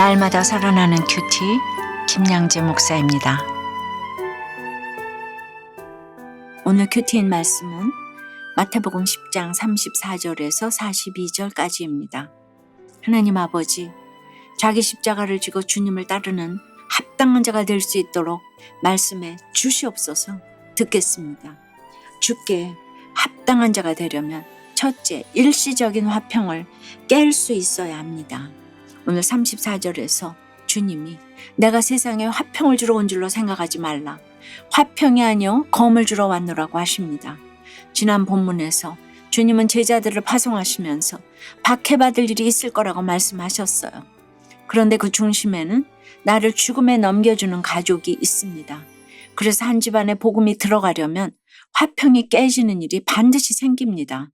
날마다 살아나는 큐티 김양재 목사입니다. 오늘 큐티인 말씀은 마태복음 10장 34절에서 42절까지입니다. 하나님 아버지, 자기 십자가를 지고 주님을 따르는 합당한 자가 될 수 있도록 말씀해 주시옵소서. 듣겠습니다. 주께 합당한 자가 되려면 첫째, 일시적인 화평을 깰 수 있어야 합니다. 오늘 34절에서 주님이 내가 세상에 화평을 주러 온 줄로 생각하지 말라. 화평이 아니요 검을 주러 왔노라고 하십니다. 지난 본문에서 주님은 제자들을 파송하시면서 박해받을 일이 있을 거라고 말씀하셨어요. 그런데 그 중심에는 나를 죽음에 넘겨주는 가족이 있습니다. 그래서 한 집안에 복음이 들어가려면 화평이 깨지는 일이 반드시 생깁니다.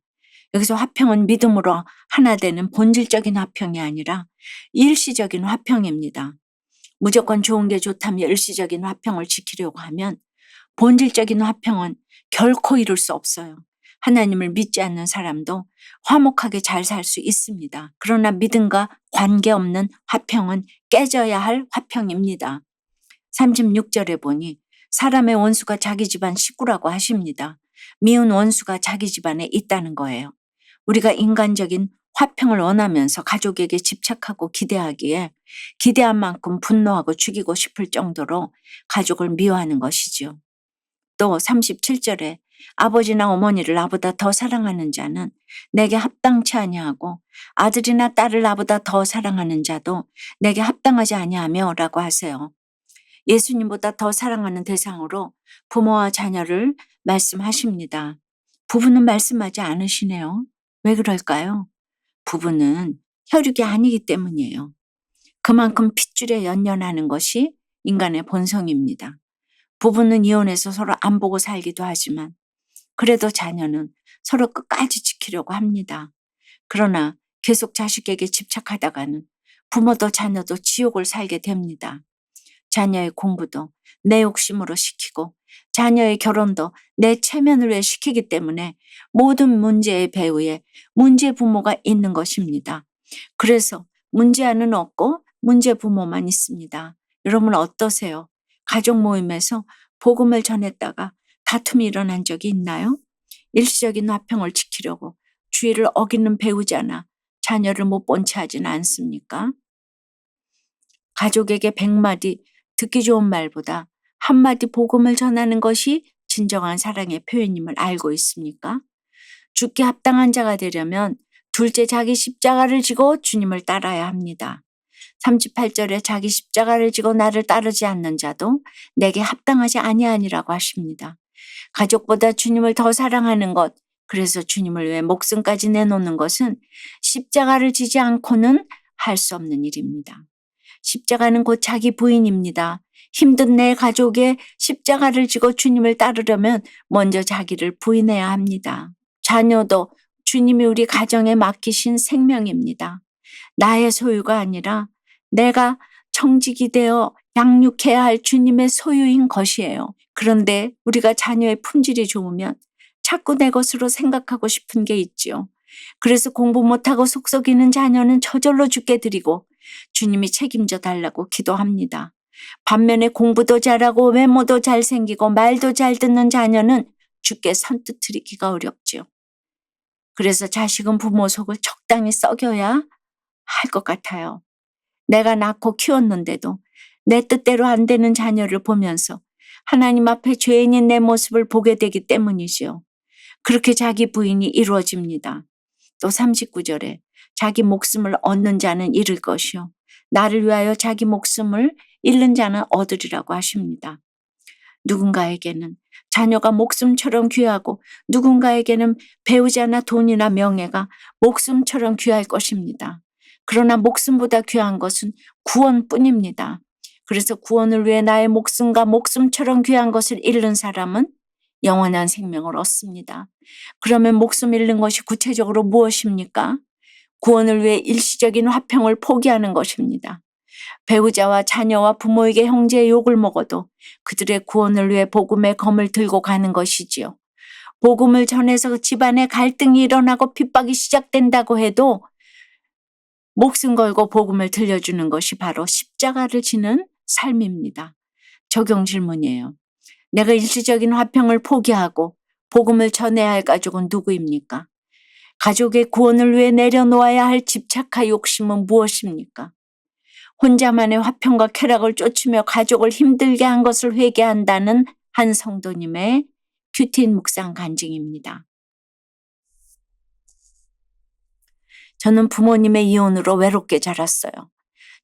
여기서 화평은 믿음으로 하나 되는 본질적인 화평이 아니라 일시적인 화평입니다. 무조건 좋은 게 좋다며 일시적인 화평을 지키려고 하면 본질적인 화평은 결코 이룰 수 없어요. 하나님을 믿지 않는 사람도 화목하게 잘 살 수 있습니다. 그러나 믿음과 관계없는 화평은 깨져야 할 화평입니다. 36절에 보니 사람의 원수가 자기 집안 식구라고 하십니다. 미운 원수가 자기 집안에 있다는 거예요. 우리가 인간적인 화평을 원하면서 가족에게 집착하고 기대하기에 기대한 만큼 분노하고 죽이고 싶을 정도로 가족을 미워하는 것이지요. 또 37절에 아버지나 어머니를 나보다 더 사랑하는 자는 내게 합당치 아니하고 아들이나 딸을 나보다 더 사랑하는 자도 내게 합당하지 아니하며 라고 하세요. 예수님보다 더 사랑하는 대상으로 부모와 자녀를 말씀하십니다. 부부는 말씀하지 않으시네요. 왜 그럴까요? 부부는 혈육이 아니기 때문이에요. 그만큼 핏줄에 연연하는 것이 인간의 본성입니다. 부부는 이혼해서 서로 안 보고 살기도 하지만 그래도 자녀는 서로 끝까지 지키려고 합니다. 그러나 계속 자식에게 집착하다가는 부모도 자녀도 지옥을 살게 됩니다. 자녀의 공부도 내 욕심으로 시키고 자녀의 결혼도 내 체면을 위해 시키기 때문에 모든 문제의 배후에 문제 부모가 있는 것입니다. 그래서 문제아는 없고 문제 부모만 있습니다. 여러분 어떠세요? 가족 모임에서 복음을 전했다가 다툼이 일어난 적이 있나요? 일시적인 화평을 지키려고 주의를 어기는 배우자나 자녀를 못 본 채 하지는 않습니까? 가족에게 100마디 듣기 좋은 말보다 한마디 복음을 전하는 것이 진정한 사랑의 표현임을 알고 있습니까? 죽기 합당한 자가 되려면 둘째 자기 십자가를 지고 주님을 따라야 합니다. 38절에 자기 십자가를 지고 나를 따르지 않는 자도 내게 합당하지 아니하니라고 하십니다. 가족보다 주님을 더 사랑하는 것, 그래서 주님을 위해 목숨까지 내놓는 것은 십자가를 지지 않고는 할 수 없는 일입니다. 십자가는 곧 자기 부인입니다. 힘든 내 가족의 십자가를 지고 주님을 따르려면 먼저 자기를 부인해야 합니다. 자녀도 주님이 우리 가정에 맡기신 생명입니다. 나의 소유가 아니라 내가 청직이 되어 양육해야 할 주님의 소유인 것이에요. 그런데 우리가 자녀의 품질이 좋으면 자꾸 내 것으로 생각하고 싶은 게 있지요. 그래서 공부 못하고 속썩이는 자녀는 저절로 죽게 드리고 주님이 책임져 달라고 기도합니다. 반면에 공부도 잘하고 외모도 잘생기고 말도 잘 듣는 자녀는 주께 선뜻드리기가 어렵지요. 그래서 자식은 부모 속을 적당히 썩여야 할 것 같아요. 내가 낳고 키웠는데도 내 뜻대로 안 되는 자녀를 보면서 하나님 앞에 죄인인 내 모습을 보게 되기 때문이지요. 그렇게 자기 부인이 이루어집니다. 또 39절에 자기 목숨을 얻는 자는 잃을 것이요 나를 위하여 자기 목숨을 잃는 자는 얻으리라고 하십니다. 누군가에게는 자녀가 목숨처럼 귀하고 누군가에게는 배우자나 돈이나 명예가 목숨처럼 귀할 것입니다. 그러나 목숨보다 귀한 것은 구원뿐입니다. 그래서 구원을 위해 나의 목숨과 목숨처럼 귀한 것을 잃는 사람은 영원한 생명을 얻습니다. 그러면 목숨 잃는 것이 구체적으로 무엇입니까? 구원을 위해 일시적인 화평을 포기하는 것입니다. 배우자와 자녀와 부모에게 형제의 욕을 먹어도 그들의 구원을 위해 복음의 검을 들고 가는 것이지요. 복음을 전해서 집안에 갈등이 일어나고 핍박이 시작된다고 해도 목숨 걸고 복음을 들려주는 것이 바로 십자가를 지는 삶입니다. 적용 질문이에요. 내가 일시적인 화평을 포기하고 복음을 전해야 할 가족은 누구입니까? 가족의 구원을 위해 내려놓아야 할 집착과 욕심은 무엇입니까? 혼자만의 화평과 쾌락을 쫓으며 가족을 힘들게 한 것을 회개한다는 한 성도님의 큐티인 묵상 간증입니다. 저는 부모님의 이혼으로 외롭게 자랐어요.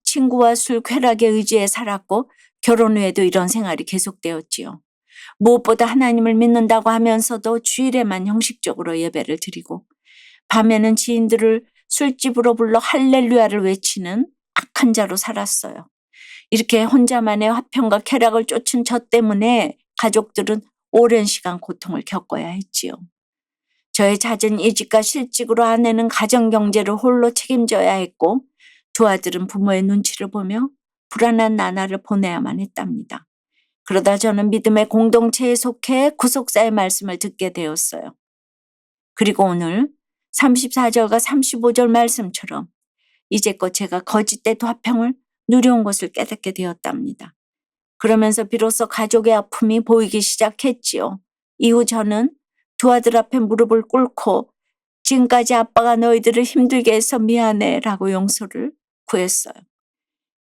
친구와 술, 쾌락에 의지해 살았고 결혼 후에도 이런 생활이 계속되었지요. 무엇보다 하나님을 믿는다고 하면서도 주일에만 형식적으로 예배를 드리고 밤에는 지인들을 술집으로 불러 할렐루야를 외치는 악한 자로 살았어요. 이렇게 혼자만의 화평과 쾌락을 쫓은 저 때문에 가족들은 오랜 시간 고통을 겪어야 했지요. 저의 잦은 이직과 실직으로 아내는 가정경제를 홀로 책임져야 했고 두 아들은 부모의 눈치를 보며 불안한 나날을 보내야만 했답니다. 그러다 저는 믿음의 공동체에 속해 구속사의 말씀을 듣게 되었어요. 그리고 오늘 34절과 35절 말씀처럼 이제껏 제가 거짓된 화평을 누려온 것을 깨닫게 되었답니다. 그러면서 비로소 가족의 아픔이 보이기 시작했지요. 이후 저는 두 아들 앞에 무릎을 꿇고 지금까지 아빠가 너희들을 힘들게 해서 미안해 라고 용서를 구했어요.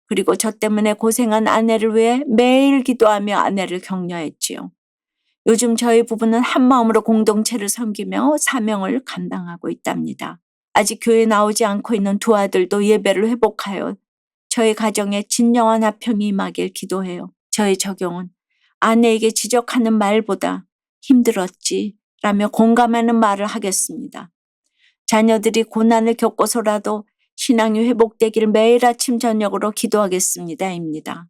그리고 저 때문에 고생한 아내를 위해 매일 기도하며 아내를 격려했지요. 요즘 저희 부부는 한마음으로 공동체를 섬기며 사명을 감당하고 있답니다. 아직 교회에 나오지 않고 있는 두 아들도 예배를 회복하여 저희 가정에 진정한 화평이 임하길 기도해요. 저의 적용은 아내에게 지적하는 말보다 힘들었지 라며 공감하는 말을 하겠습니다. 자녀들이 고난을 겪고서라도 신앙이 회복되기를 매일 아침 저녁으로 기도하겠습니다. 입니다.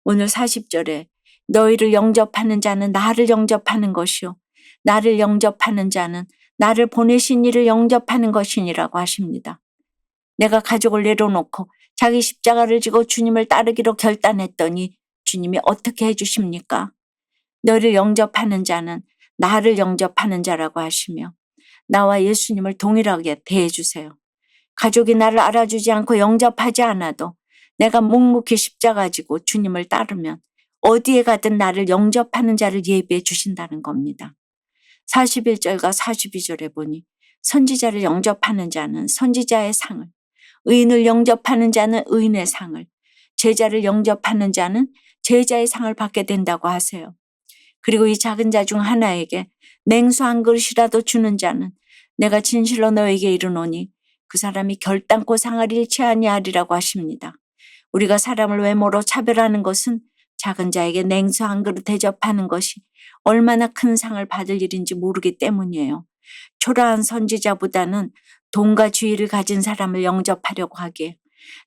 오늘 40절에 너희를 영접하는 자는 나를 영접하는 것이요 나를 영접하는 자는 나를 보내신 이를 영접하는 것이니라고 하십니다. 내가 가족을 내려놓고 자기 십자가를 지고 주님을 따르기로 결단했더니 주님이 어떻게 해주십니까? 너를 영접하는 자는 나를 영접하는 자라고 하시며 나와 예수님을 동일하게 대해주세요. 가족이 나를 알아주지 않고 영접하지 않아도 내가 묵묵히 십자가 지고 주님을 따르면 어디에 가든 나를 영접하는 자를 예비해 주신다는 겁니다. 41절과 42절에 보니 선지자를 영접하는 자는 선지자의 상을, 의인을 영접하는 자는 의인의 상을, 제자를 영접하는 자는 제자의 상을 받게 된다고 하세요. 그리고 이 작은 자 중 하나에게 냉수 한 그릇이라도 주는 자는 내가 진실로 너에게 이르노니 그 사람이 결단코 상을 잃지 아니하리라고 하십니다. 우리가 사람을 외모로 차별하는 것은 작은 자에게 냉수 한 그릇 대접하는 것이 얼마나 큰 상을 받을 일인지 모르기 때문이에요. 초라한 선지자보다는 돈과 주의를 가진 사람을 영접하려고 하기에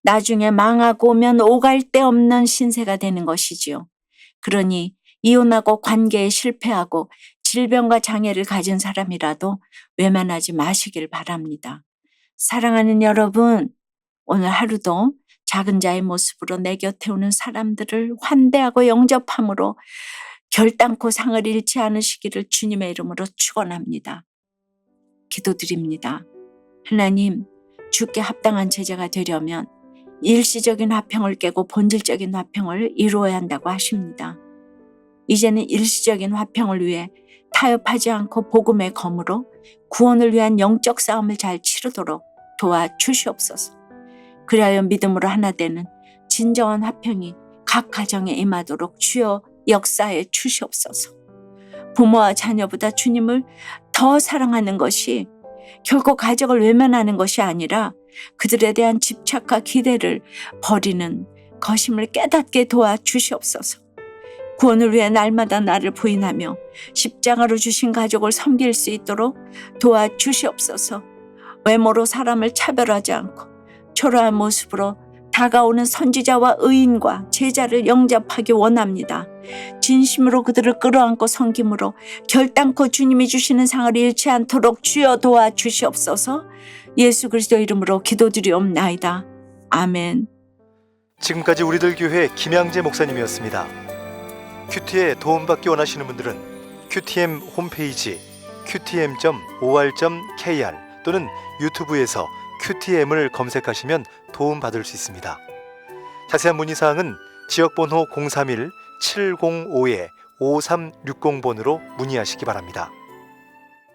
나중에 망하고 오면 오갈 데 없는 신세가 되는 것이지요. 그러니 이혼하고 관계에 실패하고 질병과 장애를 가진 사람이라도 외면하지 마시길 바랍니다. 사랑하는 여러분, 오늘 하루도 작은 자의 모습으로 내 곁에 오는 사람들을 환대하고 영접함으로 결단코 상을 잃지 않으시기를 주님의 이름으로 축원합니다. 기도드립니다. 하나님, 주께 합당한 제자가 되려면 일시적인 화평을 깨고 본질적인 화평을 이루어야 한다고 하십니다. 이제는 일시적인 화평을 위해 타협하지 않고 복음의 검으로 구원을 위한 영적 싸움을 잘 치르도록 도와주시옵소서. 그리하여 믿음으로 하나 되는 진정한 화평이 각 가정에 임하도록 주여 역사해 주시옵소서. 부모와 자녀보다 주님을 더 사랑하는 것이 결코 가족을 외면하는 것이 아니라 그들에 대한 집착과 기대를 버리는 것임을 깨닫게 도와주시옵소서. 구원을 위해 날마다 나를 부인하며 십자가로 주신 가족을 섬길 수 있도록 도와주시옵소서. 외모로 사람을 차별하지 않고 초라한 모습으로 다가오는 선지자와 의인과 제자를 영접하기 원합니다. 진심으로 그들을 끌어안고 섬김으로 결단코 주님이 주시는 상을 잃지 않도록 주여 도와주시옵소서. 예수 그리스도 이름으로 기도드리옵나이다. 아멘. 지금까지 우리들 교회 김양재 목사님이었습니다. 큐티에 도움받기 원하시는 분들은 QTM 홈페이지 qtm.or.kr 또는 유튜브에서 QTM을 검색하시면 도움받을 수 있습니다. 자세한 문의사항은 지역번호 031-705-5360번으로 문의하시기 바랍니다.